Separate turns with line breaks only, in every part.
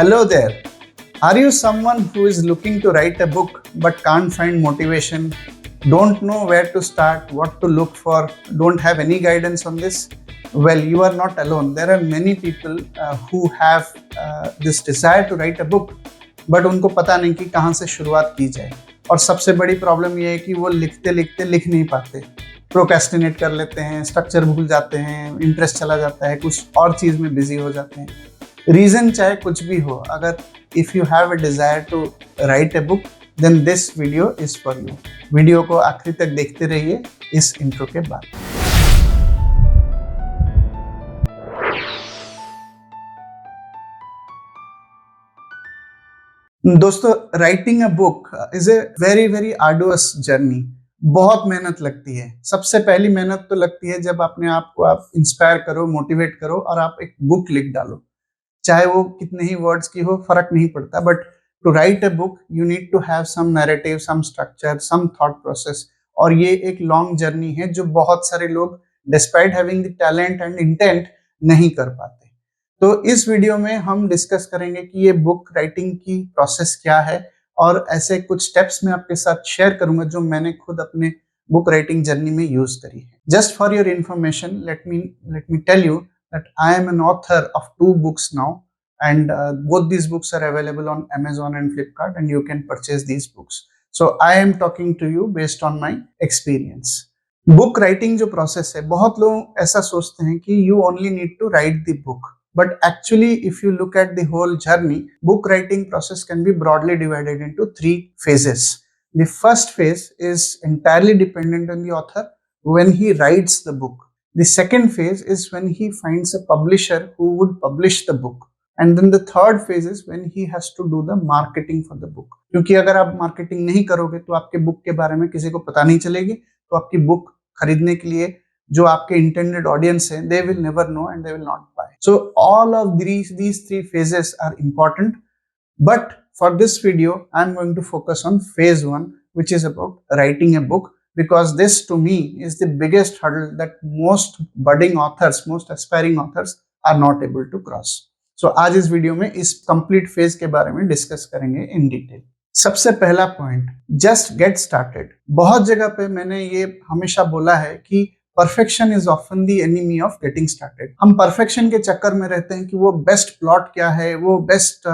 Hello there. Are you someone who is looking to write a book but can't find motivation? Don't know where to start, what to look for, don't have any guidance on this? Well, you are not alone. There are many people who have this desire to write a book, but उनको पता नहीं कि कहाँ से शुरुआत की जाए. और सबसे बड़ी प्रॉब्लम ये है कि वो लिखते लिखते लिख नहीं पाते, प्रोक्रेस्टिनेट कर लेते हैं, स्ट्रक्चर भूल जाते हैं, इंटरेस्ट चला जाता है, कुछ और चीज़ में बिजी हो जाते हैं. रीजन चाहे कुछ भी हो, अगर if you have a desire to write a book then this video is for you. Video को आखिरी तक देखते रहिए इस इंट्रो के बाद. दोस्तों, writing a book is a very very arduous journey. बहुत मेहनत लगती है. सबसे पहली मेहनत तो लगती है जब अपने आप को आप इंस्पायर करो, मोटिवेट करो और आप एक बुक लिख डालो. चाहे वो कितने ही वर्ड्स की हो, फर्क नहीं पड़ता. But to write a book you need to have some narrative, some structure, some thought process. और ये एक लॉन्ग जर्नी है जो बहुत सारे लोग despite having the talent and intent नहीं कर पाते. तो इस वीडियो में हम डिस्कस करेंगे कि ये बुक राइटिंग की प्रोसेस क्या है और ऐसे कुछ स्टेप्स मैं आपके साथ शेयर करूंगा जो मैंने खुद अपने बुक राइटिंग जर्नी में यूज करी है. Just for your information, let me tell you that I am an author of 2 books now, and both these books are available on Amazon and Flipkart, and you can purchase these books. So I am talking to you based on my experience. Book writing जो process है, बहुत लोग ऐसा सोचते हैं कि you only need to write the book, but actually if you look at the whole journey, book writing process can be broadly divided into 3 phases. The first phase is entirely dependent on the author when he writes the book. The second phase is when he finds a publisher who would publish the book. And then the third phase is when he has to do the marketing for the book. क्योंकि अगर आप marketing नहीं करोगे तो आपके book के बारे में किसी को पता नहीं चलेगी, तो आपकी बुक खरीदने के लिए जो आपके इंटेंडेड ऑडियंस है, they will never know and they will not buy. So all of these 3 phases are important. But for this video, I'm going to focus on phase 1, which is about writing a book. Because this to me is the biggest hurdle that most budding authors, most aspiring authors are not able to cross. So आज इस video में इस complete phase के बारे में discuss करेंगे in detail. सबसे पहला पॉइंट, जस्ट गेट स्टार्टेड. बहुत जगह पे मैंने ये हमेशा बोला है कि perfection is often the enemy of getting started. हम परफेक्शन के चक्कर में रहते हैं कि वो बेस्ट प्लॉट क्या है, वो बेस्ट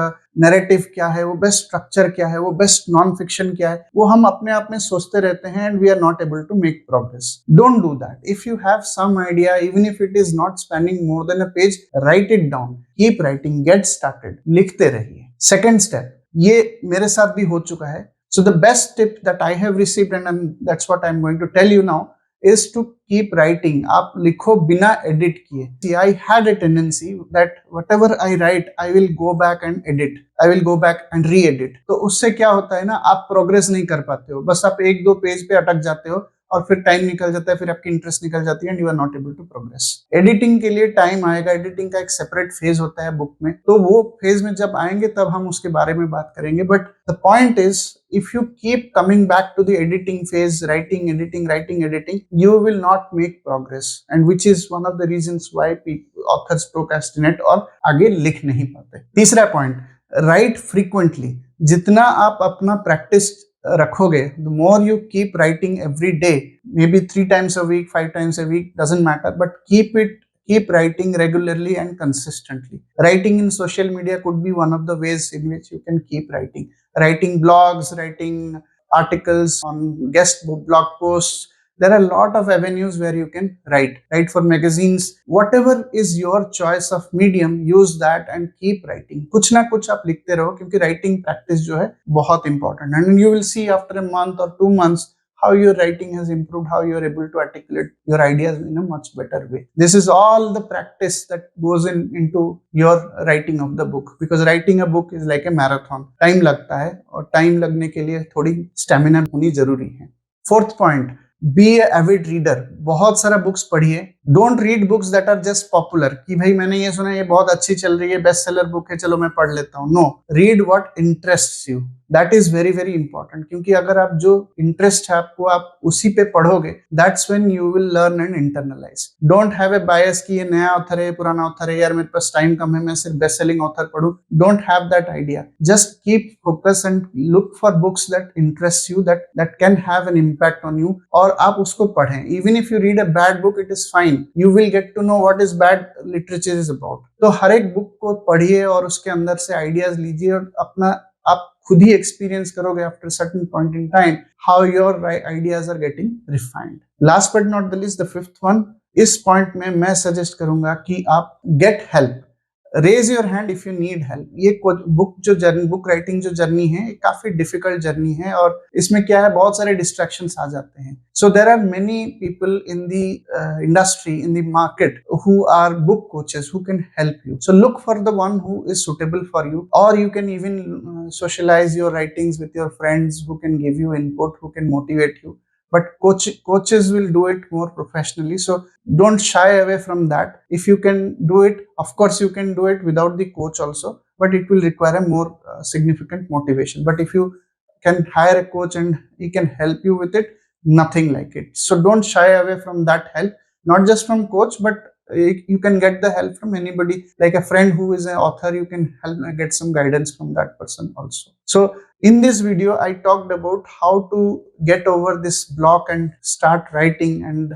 नैरेटिव क्या है, वो बेस्ट स्ट्रक्चर क्या है, वो बेस्ट नॉन फिक्शन क्या है, वो हम अपने आप में सोचते रहते हैं and we are not able to make progress. Don't do that. If you have some idea, even if it is not spanning more than a page, write it down. Keep writing, get started, लिखते रहिए. Second step, ये मेरे साथ भी हो चुका है. So the best tip that I have received and that's what I am going to tell you now is to keep writing. आप लिखो बिना एडिट किए. See, I had a tendency that whatever I write, I will go back and edit. I will go back and re-edit. तो उससे क्या होता है ना, आप प्रोग्रेस नहीं कर पाते हो. बस आप 1-2 पेज पे अटक जाते हो और फिर टाइम निकल जाता है, फिर आपकी इंटरेस्ट निकल जाती है and you are not able to progress. Editing के लिए टाइम आएगा. एडिटिंग का एक सेपरेट फेज होता है बुक में, तो वो फेज में जब आएंगे तब हम उसके बारे में बात करेंगे. But the point is, if you keep coming back to the editing phase, writing, editing, you will not make progress, and which is one of the reasons why authors procrastinate और आगे लिख नहीं पाते. तीसरा पॉइंट, write frequently. जितना आप अपना practice रखोगे, the more you keep writing every day, maybe 3 times a week, 5 times a week, doesn't matter, but keep writing regularly and consistently. Writing in social media could be one of the ways in which you can keep writing. Writing blogs, writing articles on guest blog posts. There are a lot of avenues where you can write for magazines. Whatever is your choice of medium, use that and keep writing. कुछ ना कुछ आप लिखते रहो, क्योंकि writing practice जो है बहुत important. And you will see after a month or 2 months how your writing has improved, how you are able to articulate your ideas in a much better way. This is all the practice that goes into your writing of the book, because writing a book is like a marathon. Time लगता है और time लगने के लिए थोड़ी stamina होनी जरूरी है. Fourth point, be avid reader, बहुत सारा बुक्स पढ़िए। Don't read books that are just popular, कि भाई मैंने ये सुना ये बहुत अच्छी चल रही है, बेस्ट सेलर बुक है, चलो मैं पढ़ लेता हूँ। No, read what interests you, that is very very important, क्योंकि अगर आप जो इंटरेस्ट है आपको आप उसी पे पढ़ोगे, that's when you will learn and internalise. Don't have a bias कि ये नया ऑथर है, पुराना ऑथर है, यार मेरे पास टाइम कम है, मैं सिर्फ बेस्ट सेलिंग ऑथर पढ़ूं। Don't have that idea, just keep focus and look for books that interest you, that can have an impact on you, और आप उसको पढ़ें। Even if you read a bad book, it is fine, you will get to know what is bad literature is about. तो हर एक book को पढ़िए और उसके अंदर से आइडियाज लीजिए, और अपना आप खुद ही एक्सपीरियंस करोगे after certain point in time how your ideas are getting refined. Last but not the least, the fifth one, इस पॉइंट में मैं सजेस्ट करूंगा कि आप get help. Raise your hand if you need help. ये book writing जो journey है, काफी डिफिकल्ट जर्नी है, और इसमें क्या है, बहुत सारे डिस्ट्रैक्शंस आ जाते हैं। So there are many people in the industry, in the market, who are book coaches who can help you. So look for the one who is suitable for you, और you can even socialize your writings with your friends who can give you input, who can motivate you. But coaches will do it more professionally, so don't shy away from that. If you can do it, of course you can do it without the coach also, but it will require a more significant motivation. But if you can hire a coach and he can help you with it, nothing like it. So don't shy away from that help, not just from coach, but you can get the help from anybody, like a friend who is an author, you can help get some guidance from that person also. So in this video I talked about how to get over this block and start writing, and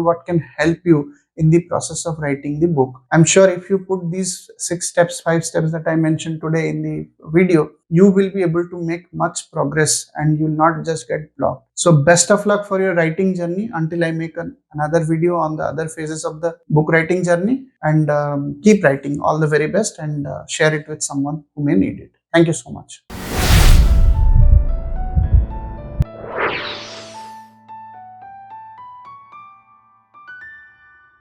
what can help you in the process of writing the book. I'm sure if you put these 5 steps that I mentioned today in the video, you will be able to make much progress and you'll not just get blocked. So best of luck for your writing journey until I make another video on the other phases of the book writing journey. And keep writing. All the very best, and share it with someone who may need it. Thank you so much.